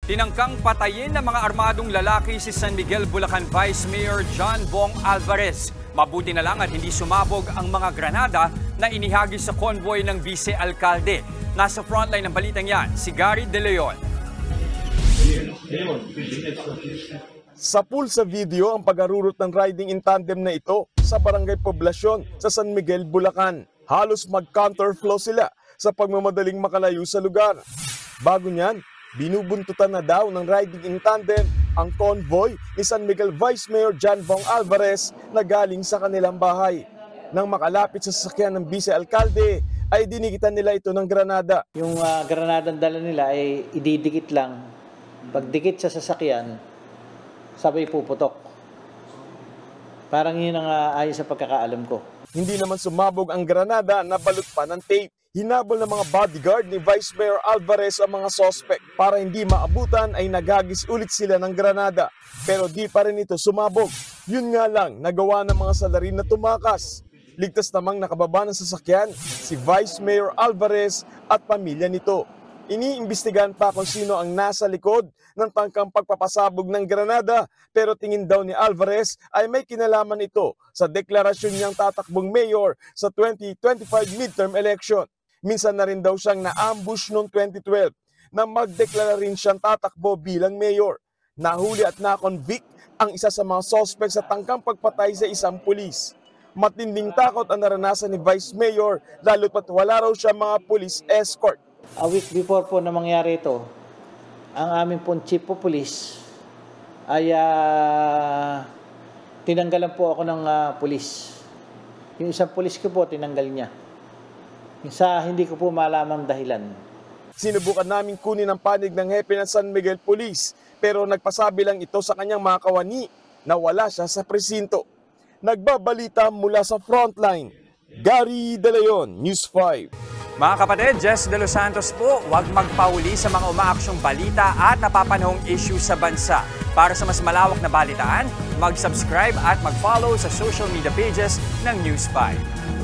Tinangkang patayin ng mga armadong lalaki si San Miguel, Bulacan Vice Mayor John Bong Alvarez. Mabuti na lang at hindi sumabog ang mga granada na inihagis sa convoy ng vice-alkalde. Nasa frontline ng balitang yan, si Gary De Leon. Sa pool sa video ang pag-arurot ng riding in tandem na ito sa barangay Poblasyon sa San Miguel, Bulacan. Halos mag-counterflow sila sa pagmamadaling makalayo sa lugar. Bago niyan, binubuntutan na daw ng riding in tandem ang convoy ni San Miguel Vice Mayor John Bong Alvarez na galing sa kanilang bahay. Nang makalapit sa sasakyan ng vice-alkalde, ay dinikitan nila ito ng granada. Yung granada dala nila ay ididikit lang. Pagdikit sa sasakyan, sabay puputok. Parang yun ang ayon sa pagkakaalam ko. Hindi naman sumabog ang granada na balot pa ng tape. Hinabol ng mga bodyguard ni Vice Mayor Alvarez ang mga sospek. Para hindi maabutan ay naghagis ulit sila ng granada. Pero di pa rin ito sumabog. Yun nga lang, nagawa ng mga salarin na tumakas. Ligtas namang nakababa ng sasakyan si Vice Mayor Alvarez at pamilya nito. Iniimbestigahan pa kung sino ang nasa likod ng tangkang pagpapasabog ng granada, pero tingin daw ni Alvarez ay may kinalaman ito sa deklarasyon niyang tatakbong mayor sa 2025 midterm election. Minsan na rin daw siyang na-ambush noong 2012 na magdeklara rin siyang tatakbo bilang mayor. Nahuli at na-convict ang isa sa mga suspect sa tangkang pagpatay sa isang pulis. Matinding takot ang naranasan ni Vice Mayor lalo't pat wala raw siya mga police escort. A week before po na mangyari ito, ang aming pong chief of police ay tinanggalan po ako ng police. Yung isang police ko po, tinanggal niya. Sa hindi ko po malamang dahilan. Sinubukan namin kunin ang panig ng hepe ng San Miguel Police, pero nagpasabi lang ito sa kanyang mga kawani na wala siya sa presinto. Nagbabalita mula sa frontline, Gary De Leon, News 5. Mga kapatid, Jess De Los Santos po, huwag magpauli sa mga umaaksyong balita at napapanahong issue sa bansa. Para sa mas malawak na balitaan, mag-subscribe at mag-follow sa social media pages ng News 5.